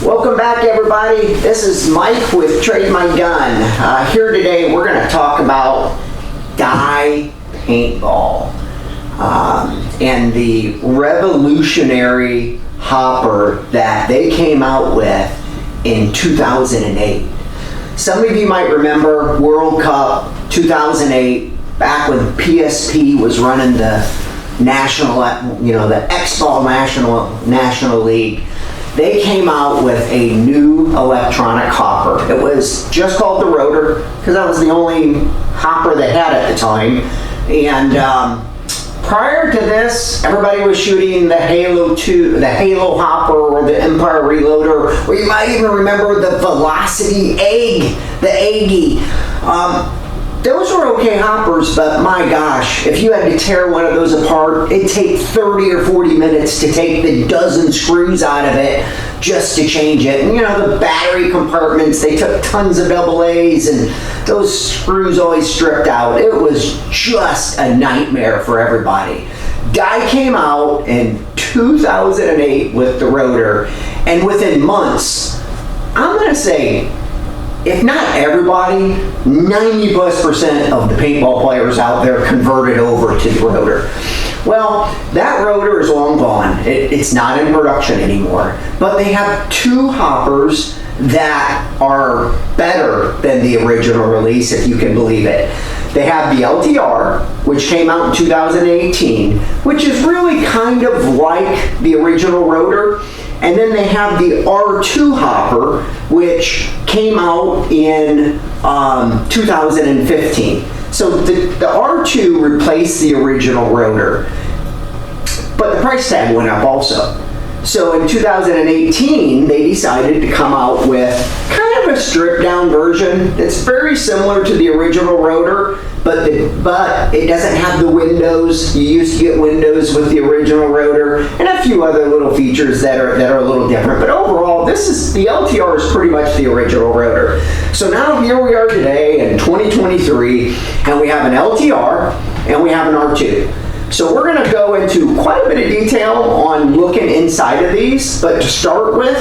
Welcome back, everybody. This is Mike with Trade My Gun. Here today we're going to talk about Dye paintball and the revolutionary hopper that they came out with in 2008. Some of you might remember World Cup 2008, back when PSP was running the national, the X-Ball National League. They came out with a new electronic hopper. It was just called the rotor because that was the only hopper they had at the time. And prior to this, everybody was shooting the Halo 2, the Halo hopper, or the Empire Reloader, or you might even remember the Velocity Egg, the Aggie. Those were okay hoppers, but my gosh, if you had to tear one of those apart, it'd take 30 or 40 minutes to take the dozen screws out of it just to change it. And the battery compartments, they took tons of AA's and those screws always stripped out. It was just a nightmare for everybody. Dye came out in 2008 with the rotor, and within months, I'm going to say, if not everybody, 90+% of the paintball players out there converted over to the rotor. Well, that rotor is long gone. It's not in production anymore. But they have two hoppers that are better than the original release, if you can believe it. They have the LTR, which came out in 2018, which is really kind of like the original rotor. And then they have the R2 hopper, which came out in 2015. So the R2 replaced the original rotor, but the price tag went up also. So in 2018, they decided to come out with kind of a stripped down version that's very similar to the original rotor, but it doesn't have the windows. You used to get windows with the original rotor, and a few other little features that are a little different. But overall, the LTR is pretty much the original rotor. So now here we are today in 2023, and we have an LTR and we have an R2. So we're going to go into quite a bit of detail on looking inside of these, but to start with,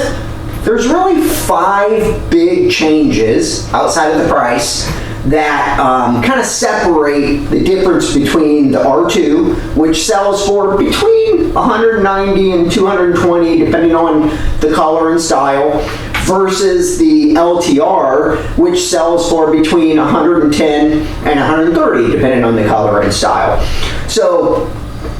there's really 5 big changes outside of the price that kind of separate the difference between the R2, which sells for between $190 and $220, depending on the color and style, versus the LTR, which sells for between $110 and $130, depending on the color and style. So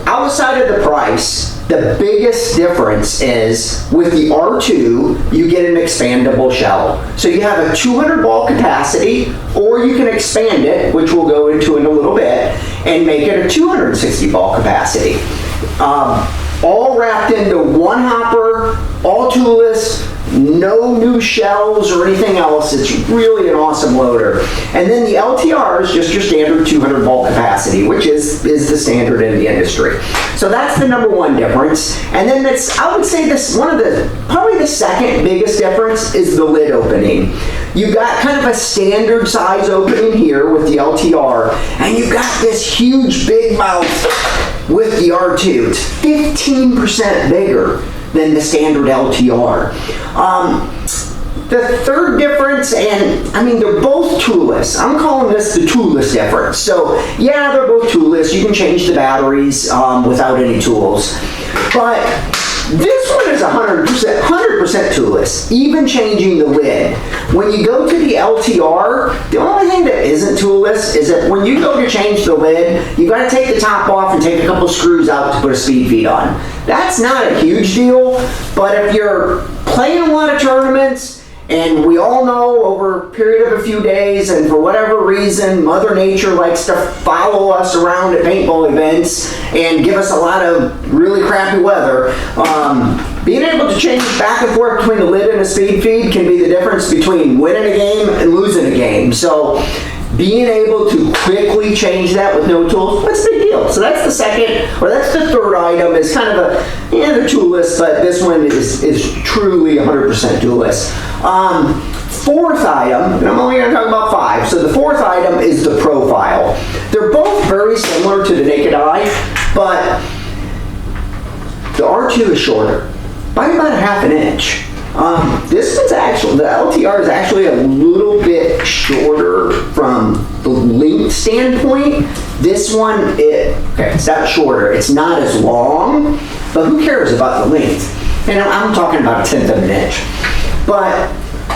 outside of the price, the biggest difference is with the R2, you get an expandable shell. So you have a 200 ball capacity, or you can expand it, which we'll go into in a little bit, and make it a 260 ball capacity. All wrapped into one hopper, all toolless, no new shells or anything else. It's really an awesome loader. And then the LTR is just your standard 200 ball capacity, which is the standard in the industry. So that's the number one difference. And then I would say probably the second biggest difference is the lid opening. You've got kind of a standard size opening here with the LTR, and you've got this huge big mouth with the R2. It's 15% bigger than the standard LTR. The third difference, and they're both toolless. I'm calling this the toolless difference. So yeah, they're both toolless. You can change the batteries without any tools. But this one is 100% toolless, even changing the lid. When you go to the LTR, the only thing that isn't toolless is that when you go to change the lid, you got to take the top off and take a couple screws out to put a speed feed on. That's not a huge deal, but if you're playing a lot of tournaments, and we all know over a period of a few days, and for whatever reason, Mother Nature likes to follow us around at paintball events and give us a lot of really crappy weather. Being able to change back and forth between the lid and a speed feed can be the difference between winning a game and losing a game. So being able to quickly change that with no tools, that's a big deal. So that's the third item. Is kind of they're toolless, but this one is truly 100% toolless. Fourth item, and I'm only going to talk about 5. So the fourth item is the profile. They're both very similar to the naked eye, but the R2 is shorter by about 1/2 inch. This one's actually, the LTR is actually a little bit shorter from the length standpoint. This one, it's not shorter, it's not as long, but who cares about the length? And I'm talking about 1/10 of an inch. But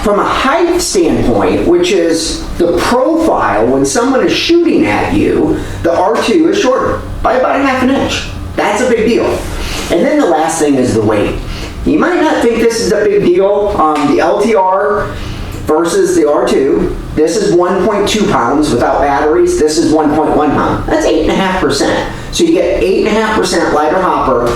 from a height standpoint, which is the profile when someone is shooting at you, the R2 is shorter by about 1/2 inch. That's a big deal. And then the last thing is the weight. You might not think this is a big deal. The LTR versus the R2, this is 1.2 pounds without batteries. This is 1.1 pound. That's 8.5%. So you get 8.5% lighter hopper,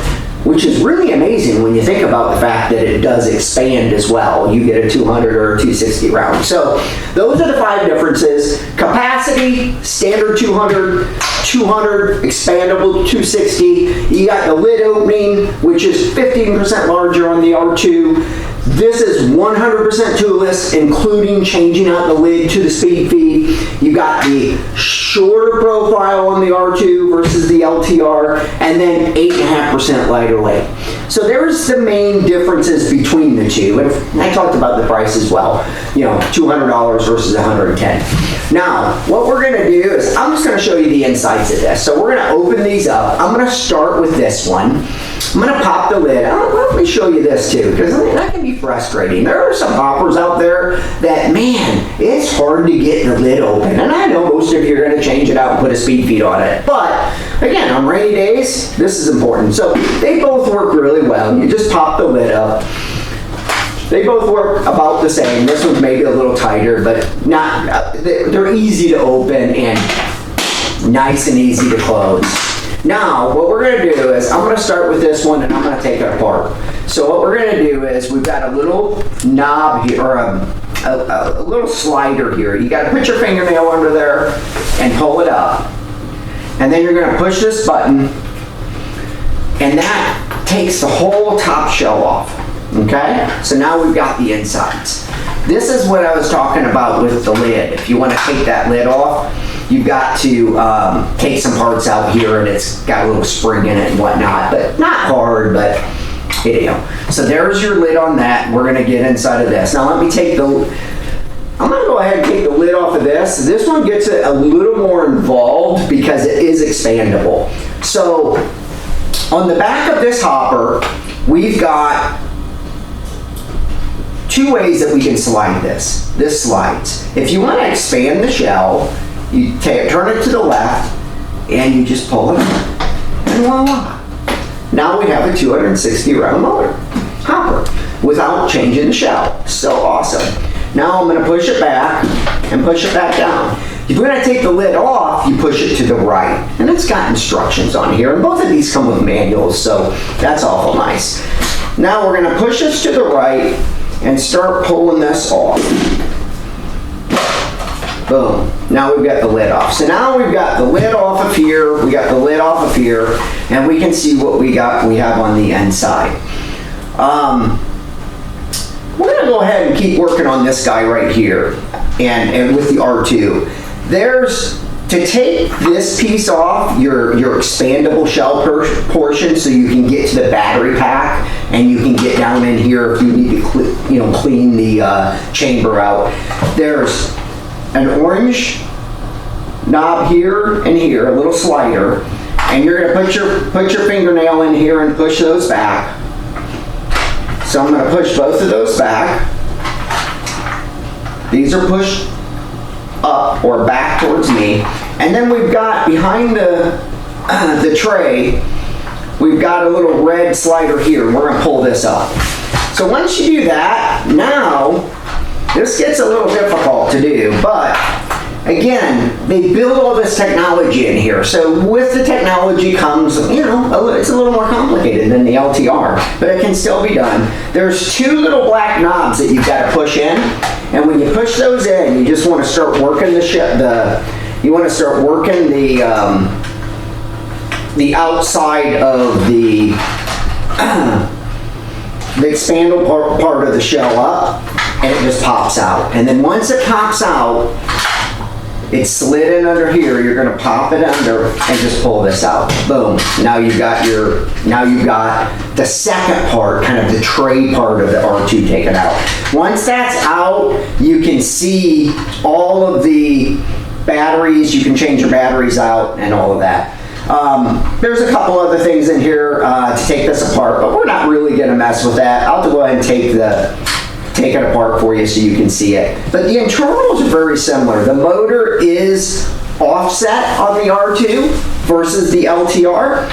which is really amazing when you think about the fact that it does expand as well. You get a 200 or a 260 round. So those are the 5 differences. Capacity, standard 200, 200, expandable 260. You got the lid opening, which is 15% larger on the R2. This is 100% toolless, including changing out the lid to the speed feed. You got the shorter profile on the R2 versus the LTR, and then 8.5% lighter weight. So there's the main differences between the two. And I talked about the price as well. You know, $200 versus $110. Now, what we're gonna do is, I'm just gonna show you the insides of this. So we're gonna open these up. I'm gonna start with this one. I'm gonna pop the lid. Let me show you this too, because that can be frustrating. There are some hoppers out there that, man, it's hard to get the lid open. And I know most of you are gonna change it out and put a speed feed on it. But again, on rainy days, this is important. So they both work really well. You just pop the lid up. They both work about the same. This one's maybe a little tighter, but not. They're easy to open and nice and easy to close. Now, what we're gonna do is, I'm gonna start with this one and I'm gonna take it apart. So what we're gonna do is, we've got a little knob here, or a little slider here. You gotta put your fingernail under there and pull it up. And then you're gonna push this button, and that takes the whole top shell off, okay? So now we've got the insides. This is what I was talking about with the lid. If you wanna take that lid off, you've got to take some parts out here, and it's got a little spring in it and whatnot, but not hard, but you know. So there's your lid on that. We're gonna get inside of this. Now let me take I'm gonna go ahead and take the lid off of this. This one gets a little more involved because it is expandable. So on the back of this hopper, we've got 2 ways that we can slide this. This slides. If you wanna expand the shell, you turn it to the left, and you just pull it up, and voila. Now we have a 260 round motor hopper without changing the shell. So awesome. Now I'm gonna push it back and push it back down. If you're gonna take the lid off, you push it to the right. And it's got instructions on here, and both of these come with manuals, so that's awful nice. Now we're gonna push this to the right and start pulling this off. Boom. Now we've got the lid off. So now we've got the lid off of here, we got the lid off of here, and we can see what we have on the inside. We're gonna go ahead and keep working on this guy right here, and with the R2. To take this piece off, your expandable shell portion, so you can get to the battery pack, and you can get down in here if you need to clean the chamber out. There's an orange knob here and here, a little slider, and you're gonna put your fingernail in here and push those back. So I'm gonna push both of those back. These are pushed up or back towards me. And then we've got behind the tray, we've got a little red slider here. We're gonna pull this up. So once you do that, now this gets a little difficult to do, but again, they build all this technology in here. So with the technology comes, it's a little more complicated than the LTR, but it can still be done. There's 2 little black knobs that you've got to push in, and when you push those in, you just want to start working the outside of the expandable part of the shell up, and it just pops out. And then once it pops out, It's slid in under here. You're going to pop it under and just pull this out. Boom. Now you've got the second part, kind of the tray part of the R2 taken out. Once that's out, you can see all of the batteries. You can change your batteries out and all of that. There's a couple other things in here to take this apart, but we're not really going to mess with that. I'll go ahead and take it apart for you so you can see it. But the internals are very similar. The motor is offset on the R2 versus the LTR.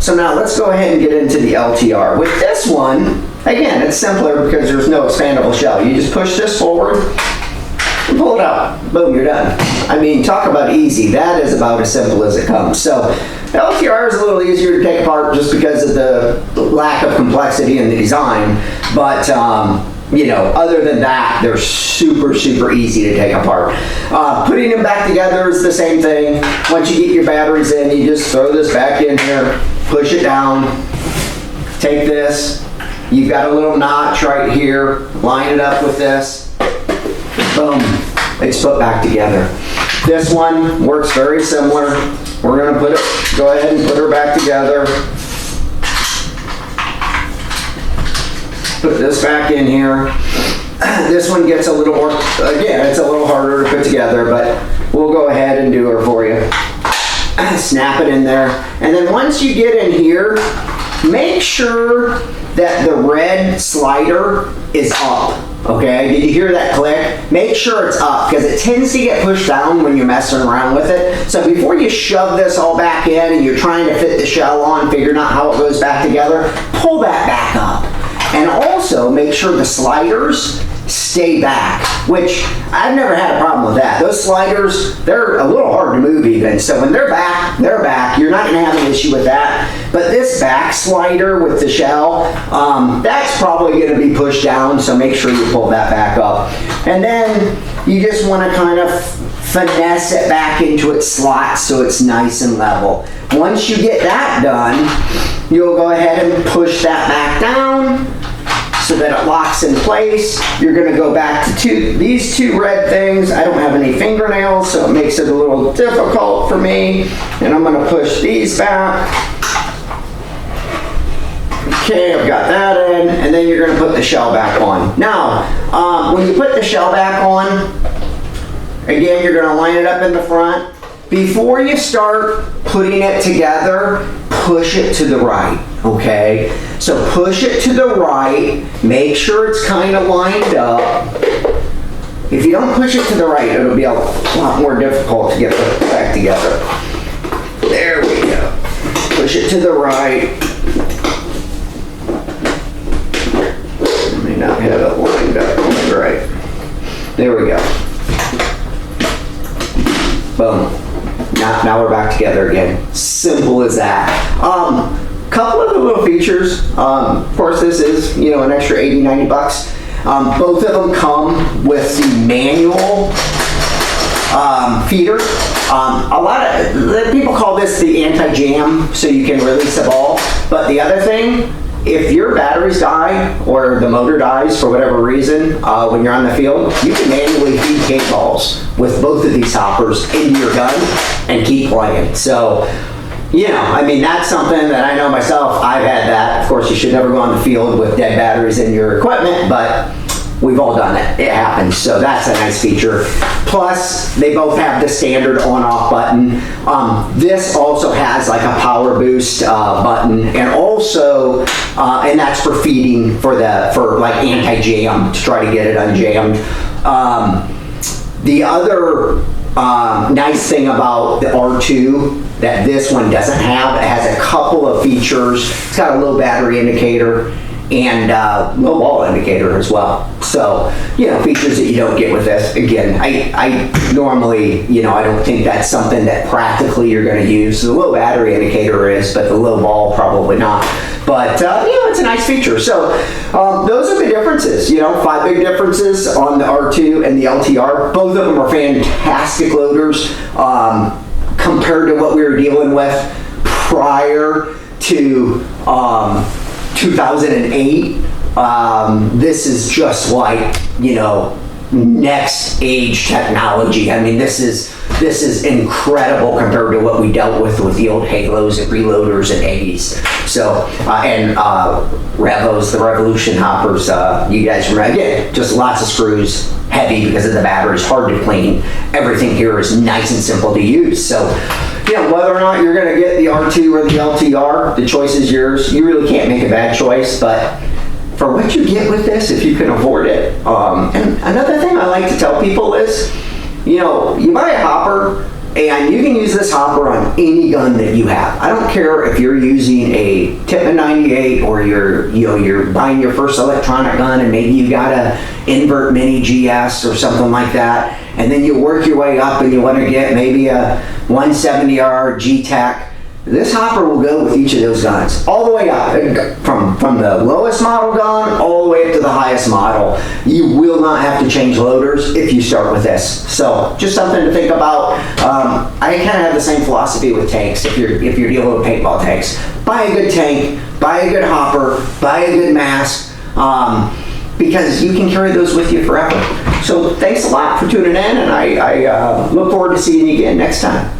So now let's go ahead and get into the LTR. With this one, again, it's simpler because there's no expandable shell. You just push this forward and pull it out. Boom, you're done. I mean, talk about easy. That is about as simple as it comes. So the LTR is a little easier to take apart just because of the lack of complexity in the design. But you know, other than that, they're super, super easy to take apart. Putting them back together is the same thing. Once you get your batteries in, you just throw this back in here, push it down, take this. You've got a little notch right here. Line it up with this. Boom. It's put back together. This one works very similar. We're going to go ahead and put her back together. Put this back in here. This one gets a little more, again, it's a little harder to put together, but we'll go ahead and do her for you. Snap it in there. And then once you get in here, make sure that the red slider is up. Okay, did you hear that click? Make sure it's up because it tends to get pushed down when you're messing around with it. So before you shove this all back in and you're trying to fit the shell on, figuring out how it goes back together, pull that back up. And also make sure the sliders stay back, which I've never had a problem with that. Those sliders, they're a little hard to move even. So when they're back, they're back. You're not gonna have an issue with that. But this back slider with the shell, that's probably gonna be pushed down, so make sure you pull that back up. And then you just wanna kind of finesse it back into its slot so it's nice and level. Once you get that done, you'll go ahead and push that back down so that it locks in place. You're gonna go back to these two red things. I don't have any fingernails, so it makes it a little difficult for me. And I'm gonna push these back. Okay, I've got that in, and then you're gonna put the shell back on. Now, when you put the shell back on, again, you're gonna line it up in the front. Before you start putting it together, push it to the right, okay? So push it to the right, make sure it's kind of lined up. If you don't push it to the right, it'll be a lot more difficult to get it back together. There we go. Push it to the right. I may not have it lined up right. There we go. Boom. Now we're back together again. Simple as that. Couple of the little features. Of course, this is, you know, an extra 80, 90 bucks. Both of them come with the manual feeder. A lot of people call this the anti-jam, so you can release the ball. But the other thing, if your batteries die or the motor dies for whatever reason when you're on the field, you can manually feed cake balls with both of these hoppers into your gun and keep playing. So, you know, I mean, that's something that I know myself. I've had that. Of course, you should never go on the field with dead batteries in your equipment, but we've all done it. It happens. So that's a nice feature. Plus, they both have the standard on-off button. This also has like a power boost button, and also, and that's for feeding for like anti-jam to try to get it unjammed. The other nice thing about the R2 that this one doesn't have, it has a couple of features. It's got a low battery indicator and low wall indicator as well. So, you know, features that you don't get with this. Again, I normally, you know, I don't think that's something that practically you're going to use. The low battery indicator is, but the low wall probably not. But, you know, it's a nice feature. So, those are the differences, you know, 5 big differences on the R2 and the LTR. Both of them are fantastic loaders compared to what we were dealing with prior to 2008. This is just like, you know, next age technology. I mean, this is incredible compared to what we dealt with the old Halos and Reloaders and 80s. So, and Revos, the Revolution hoppers, you guys remember, again, just lots of screws, heavy because of the batteries, hard to clean. Everything here is nice and simple to use. So, you know, whether or not you're going to get the R2 or the LTR, the choice is yours. You really can't make a bad choice, but for what you get with this, if you can afford it. And another thing I like to tell people is, you know, you buy a hopper and you can use this hopper on any gun that you have. I don't care if you're using a Tippmann 98 or you're buying your first electronic gun and maybe you got a invert mini GS or something like that, and then you work your way up and you want to get maybe a 170R G-Tac. This hopper will go with each of those guns, all the way up, from the lowest model gun all the way up to the highest model. You will not have to change loaders if you start with this. So just something to think about. I kind of have the same philosophy with tanks. If you're dealing with paintball tanks, buy a good tank, buy a good hopper, buy a good mask, because you can carry those with you forever. So thanks a lot for tuning in, and I look forward to seeing you again next time.